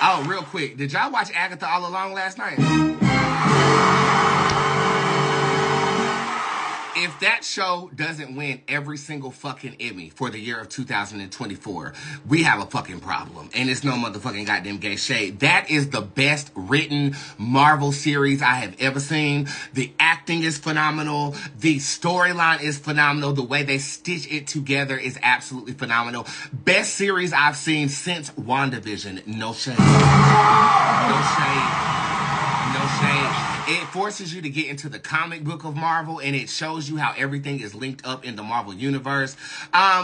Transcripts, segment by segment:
Oh, real quick. Did y'all watch Agatha All Along last night? If that show doesn't win every single fucking Emmy for the year of 2024, we have a fucking problem. And it's no motherfucking goddamn gay shade. That is the best written Marvel series I have ever seen. The acting is phenomenal. The storyline is phenomenal. The way they stitch it together is absolutely phenomenal. Best series I've seen since WandaVision. No shade. No shade. No shade. It forces you to get into the comic book of Marvel, and it shows you how everything is linked up in the Marvel universe.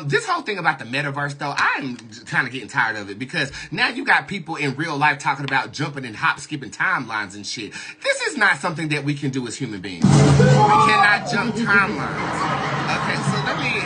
This whole thing about the metaverse, though, I'm kind of getting tired of it, because now you got people in real life talking about jumping and hop-skipping timelines and shit. This is not something that we can do as human beings. We cannot jump timelines. Okay, so let me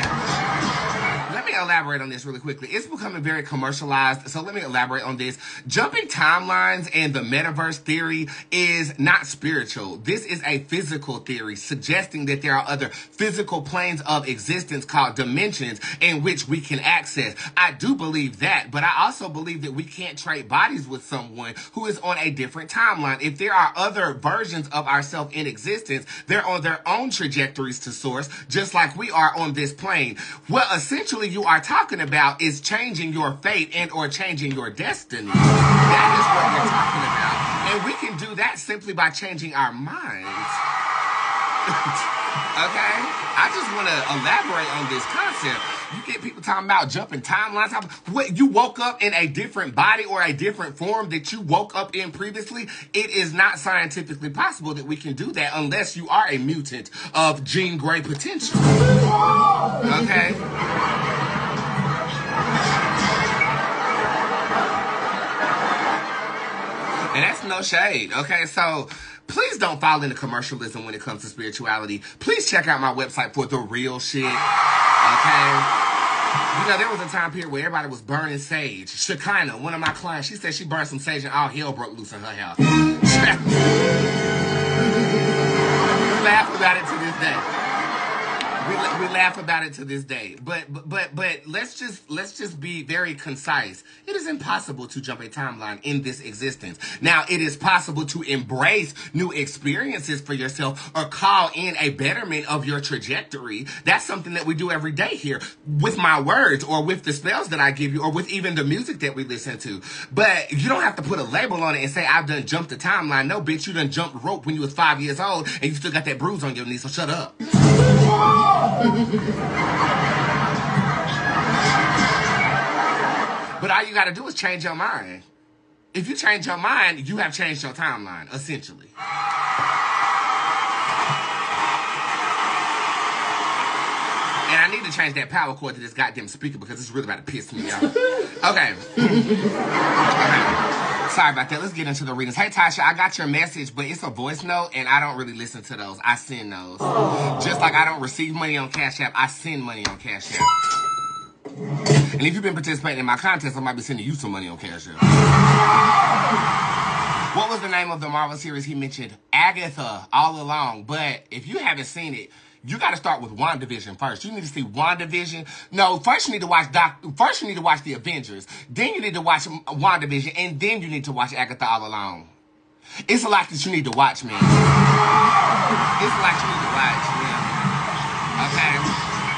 elaborate on this really quickly. It's becoming very commercialized, so let me elaborate on this. Jumping timelines and the metaverse theory is not spiritual. This is a physical theory suggesting that there are other physical planes of existence called dimensions in which we can access. I do believe that, but I also believe that we can't trade bodies with someone who is on a different timeline. If there are other versions of ourselves in existence, they're on their own trajectories to source, just like we are on this plane. What essentially you are talking about is changing your fate and or changing your destiny. That is what we're talking about. And we can do that simply by changing our minds. Okay? I just want to elaborate on this concept. You get people talking about jumping timelines. What, you woke up in a different body or a different form that you woke up in previously? It is not scientifically possible that we can do that unless you are a mutant of Jean Grey potential. Okay? And that's no shade, okay? So please don't fall into commercialism when it comes to spirituality. Please check out my website for the real shit, okay? You know, there was a time period where everybody was burning sage. Shekinah, one of my clients, she said she burned some sage and all hell broke loose in her house. We laugh about it to this day. We laugh about it to this day, but let's just be very concise. It is impossible to jump a timeline in this existence. Now, it is possible to embrace new experiences for yourself or call in a betterment of your trajectory. That's something that we do every day here with my words or with the spells that I give you or with even the music that we listen to. But you don't have to put a label on it and say, I've done jumped the timeline. No, bitch, you done jumped rope when you was 5 years old and you still got that bruise on your knee, so shut up. But all you gotta do is change your mind. If you change your mind, you have changed your timeline, essentially. And I need to change that power cord to this goddamn speaker because it's really about to piss me off. Okay. Sorry about that. Let's get into the readings. Hey, Tasha, I got your message, but it's a voice note, and I don't really listen to those. I send those. Just like I don't receive money on Cash App, I send money on Cash App. And if you've been participating in my contest, I might be sending you some money on Cash App. What was the name of the Marvel series he mentioned? Agatha All Along. But if you haven't seen it, you got to start with WandaVision first. You need to see WandaVision. No, first you need to watch The Avengers. Then you need to watch WandaVision, and then you need to watch Agatha All Along. It's a lot that you need to watch, man. It's a lot you need to watch, man. Okay?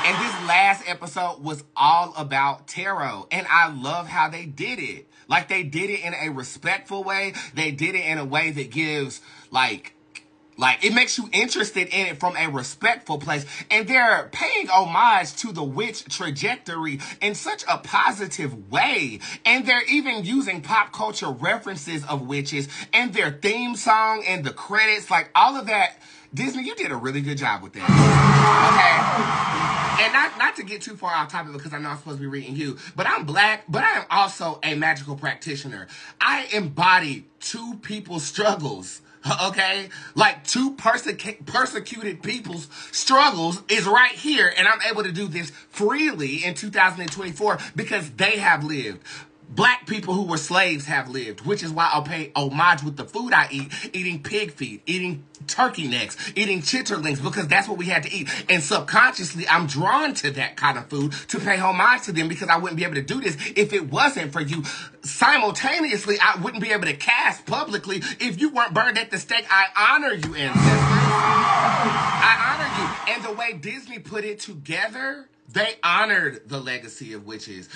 And this last episode was all about tarot, and I love how they did it. Like, they did it in a respectful way. They did it in a way that gives, like, it makes you interested in it from a respectful place. And they're paying homage to the witch trajectory in such a positive way. And they're even using pop culture references of witches and their theme song and the credits, like all of that. Disney, you did a really good job with that. Okay? And not to get too far off topic because I know I'm supposed to be reading you, but I'm black, but I am also a magical practitioner. I embody two people's struggles. Okay? Like two persecuted people's struggles is right here, and I'm able to do this freely in 2024 because they have lived. Black people who were slaves have lived, which is why I'll pay homage with the food I eat, eating pig feet, eating turkey necks, eating chitterlings, because that's what we had to eat. And subconsciously, I'm drawn to that kind of food to pay homage to them, because I wouldn't be able to do this if it wasn't for you. Simultaneously, I wouldn't be able to cast publicly if you weren't burned at the stake. I honor you, ancestors. I honor you. And the way Disney put it together, they honored the legacy of witches.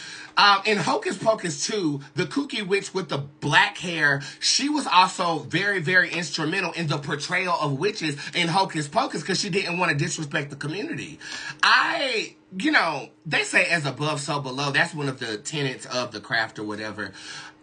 In Hocus Pocus 2, the kooky witch with the black hair, she was also very, very instrumental in the portrayal of witches in Hocus Pocus, because she didn't want to disrespect the community. They say as above, so below. That's one of the tenets of the craft or whatever.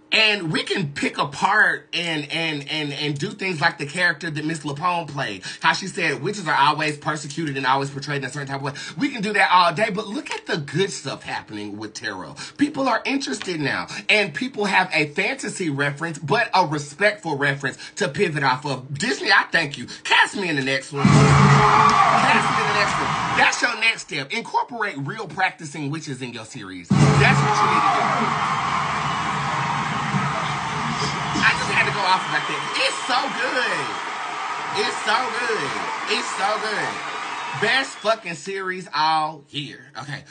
And we can pick apart and do things like the character that Miss Lapone played. How she said witches are always persecuted and always portrayed in a certain type of way. We can do that all day, but look at the good stuff happening with tarot. People are interested now. And people have a fantasy reference, but a respectful reference to pivot off of. Disney, I thank you. Cast me in the next one. Cast me in the next one. That's your next step. Incorporate real practicing witches in your series. That's what you need to do. I just had to go off like that. It's so good. It's so good. It's so good. Best fucking series all year. Okay.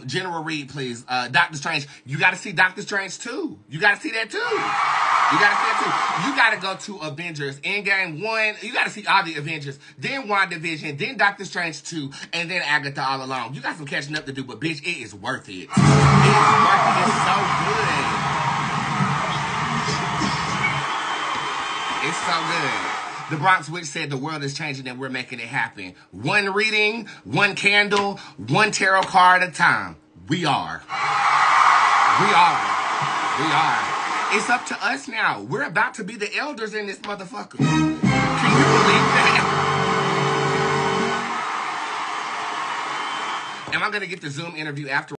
General Reed, please. Doctor Strange. You gotta see Doctor Strange 2. You gotta see that too. You gotta see that too. You gotta go to Avengers Endgame 1. You gotta see all the Avengers. Then WandaVision. Then Doctor Strange 2. And then Agatha All Along. You got some catching up to do, but bitch, it is worth it. It is worth it. It's so good. It's so good. The Bronx Witch said the world is changing and we're making it happen. One reading, one candle, one tarot card at a time. We are. We are. We are. It's up to us now. We're about to be the elders in this motherfucker. Can you believe that? Am I going to get the Zoom interview after?